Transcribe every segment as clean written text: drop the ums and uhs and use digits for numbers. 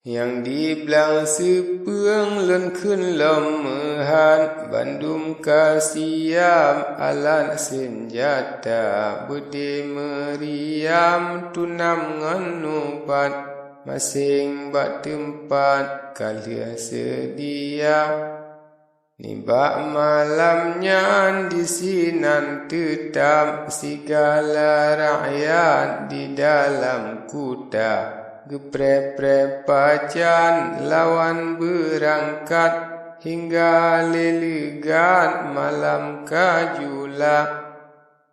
Yang dibelang sepeng lun kun lomehan Bandung kasiam alat senjata Budi meriam tunam nganubat Masing bak tempat kalia sedia Nibak malamnya di sinan tetap Segala rakyat di dalam kuda Gepre-pre pacan lawan berangkat Hingga lelegat malam kajula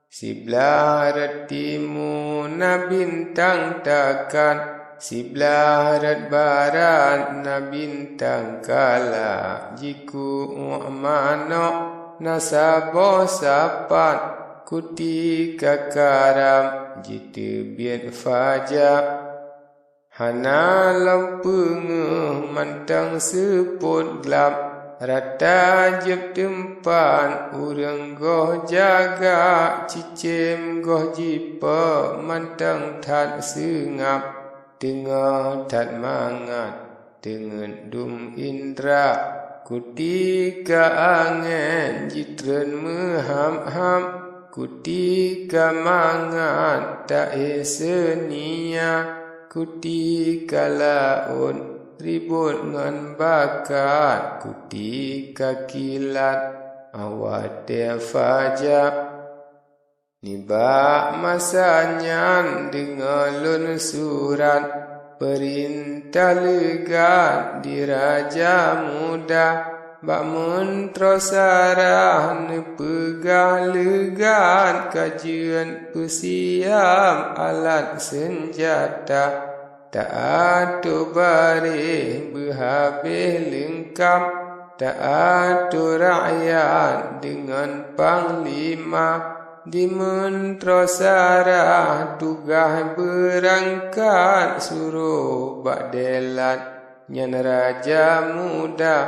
Sebelah retimu na bintang takan Sebelah rat barat na bintang kala Jiku manok na sabo sapat Kuti kakaram jitu biat fajak Hana lampengeh mantang seput gelap Rata jeb tempat urang goh jaga Cicim goh jipa mantang tat sengap Tengah tat mangat dengan dum indra Kutika angin jitren meham-ham Kutika mangat tak esenia Kutika laun ribut ngan bakat Kutika kilat awat dia fajak Nibak masanya dengan lun surat Perintah legat di Raja Muda Bak mentro sarah nepegah legat Kajian pesiam alat senjata Tak atu barih berhabis lengkap Tak atu rakyat dengan panglima Di mentro sarah tugah berangkat Suruh bak delat nyan Raja Muda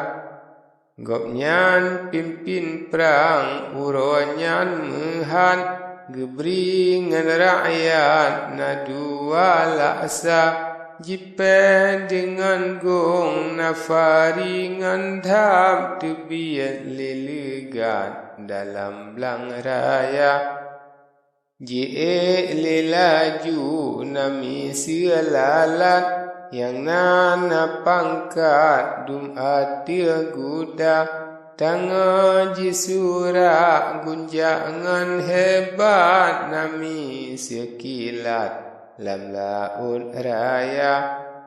Gopnyan pimpin perang uronyan mehan Gebringan rakyat na dua laksa Jipen dengan gong na faringan dham Tebiat lelegat dalam belang raya Jie lelaju nami sialalat Yang nana pangkat dum atil guda Tangan jisurak gunjangan hebat Nami sekilat lam laut raya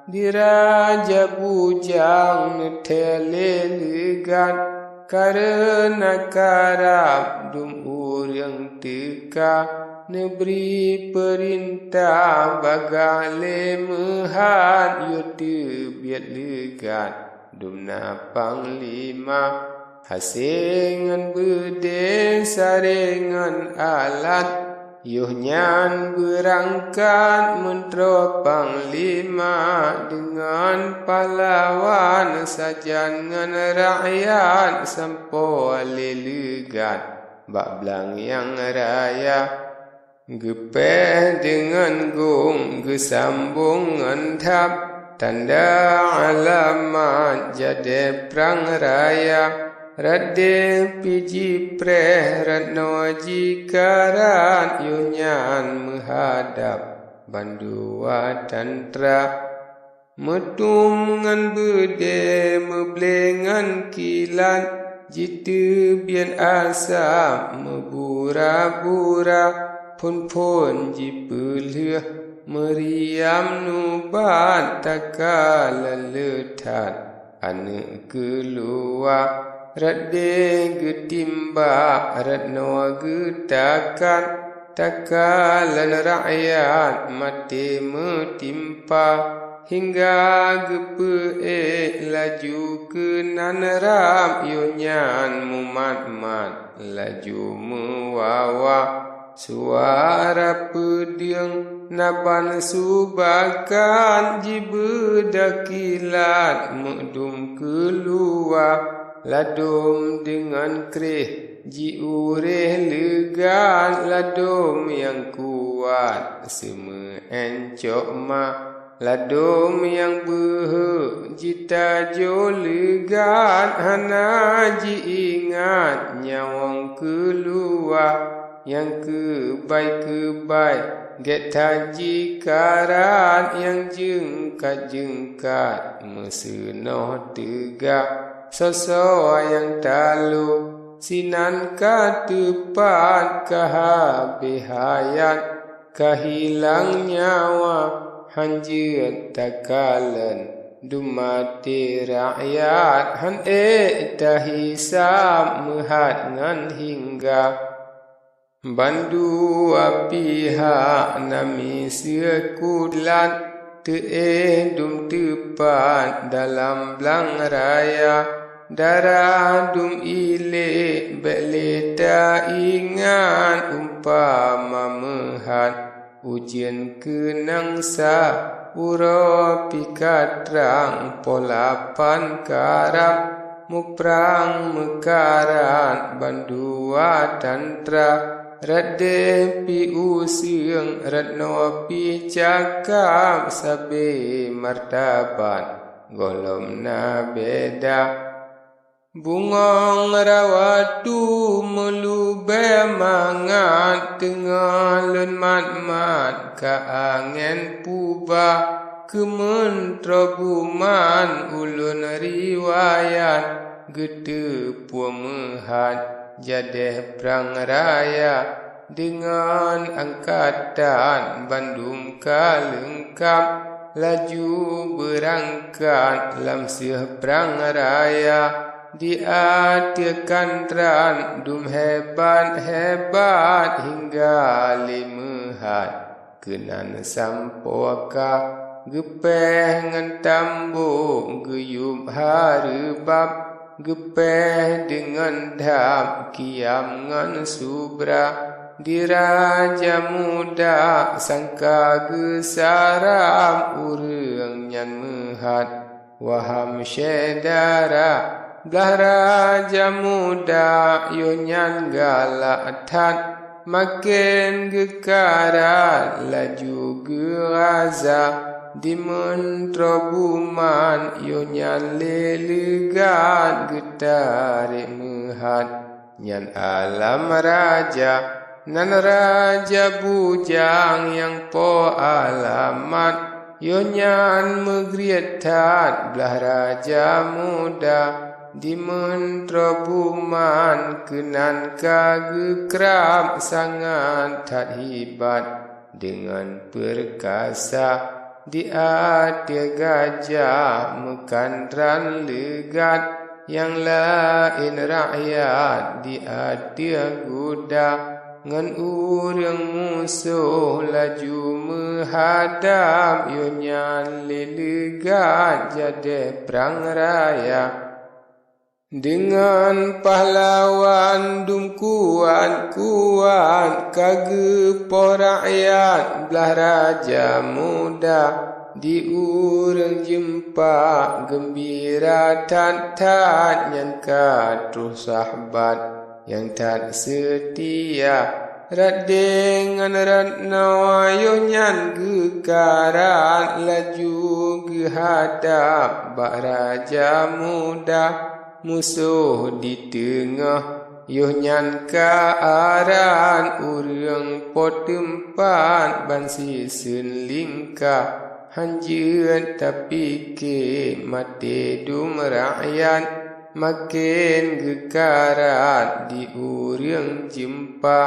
Di Raja Bujang netele legat Karena karab dum urang teka Neberi perintah bagale mehat Yote biat legat dumna panglima Hasingan bede saringan alat Yuhnyan berangkat mentro panglima Dengan pahlawan sajangan rakyat Sampo lelegat bak belang yang raya Gepeh dengan gong gesambung entap Tanda alamat jadi perang raya Rade piji preh ratno jikaran Yunyan menghadap bandua tantra Metum ngan bede meblengan kilat Jitu bian asap mebura-bura Pun-pun jipeleh meriam nubat Takala letat anak keluar Radde getimba ratno getakan Takalan rakyat mati metimpa Hingga gepe laju ke nanram Yunyan mumat-mat laju mewawa Suara pediang napan subakan Jibedakilat mekdum keluar Ladum dengan kerih ji ureh legat Ladum yang kuat semua encok ma ladum yang jita jo legat hana ji ingat nyawang keluar yang kebaik get taji karat yang jengkat mesenoh tegak sosok yang talu sinan ka tepat kahabihayat kahilang nyawa hanjir takalan dumati rakyat han tahisam mehat ngan hingga bandu pihak nami sekulan dum tepat dalam belang raya darah dum ile beleta ingat umpama mehat ujian kenang sa uro pikatrang polapan karang muprang mekaran bandua tantra rade pi usiang ratno pi cakap sabe martaban golom na beda bungong rawatu melube mangat tengah lun mat ka angin puba kementra buman ulun riwayat gede pumehat jadeh perang raya dengan angkatan Bandung kalengkap laju berangkat lamsih perang raya diatikan tran dum hebat hingga limehat kenan sampoka gepeh ngan tambo geyup harebab gepeh dengan dam kiam ngan subra diraja muda sangka gesaram urang nyan mehat waham syedara belah raja muda yonyan galatan makin gekarat laju geraza di mentro buman yonyan lelegat getarik mehat nyan alam raja nan raja bujang yang po alamat yonyan megrietat belah raja muda di mentro buman kenan kagekrab sangat tak hebat dengan perkasa di atia gajah mekandran legat yang lain rakyat di atia guda ngan urang musuh laju menghadap yonyan lelegat jadeh perang raya dengan pahlawan dum kuat kagepoh rakyat belah raja muda di urang jempa gembira tat yang katruh sahabat yang tak setia rat dengan ratna yonyan gekarat laju gehadap bak raja muda musuh di tengah yonyan kaaran urang potempat bansi senlingka hanjeun tapi ke mate dum rakyat makin gekarat di urang jempa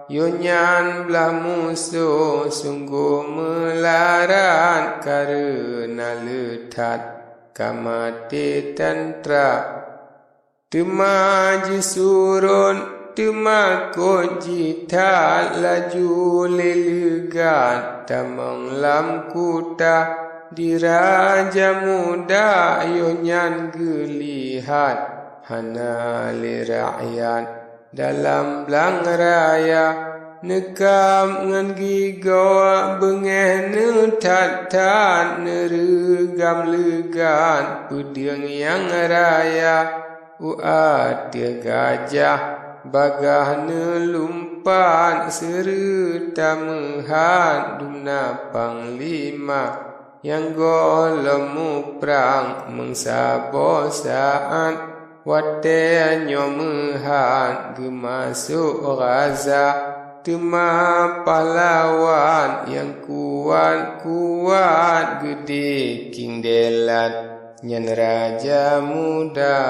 yonyan belah musuh sungguh melarat karena letat kamate tantra temaji surun temakut jita laju lelegat tamang lam kuta di raja muda yonyan gelihat hana le rakyat dalam belang raya nekam ngan gigawa bengeh netat neregam legan pediang yang raya uatia gajah bagah nelumpan serta mehat dumna panglima yang golemu perang mengsabo saat wate nyomehan gemasuk Gaza tema pahlawan yang kuat gede king delat nyen raja muda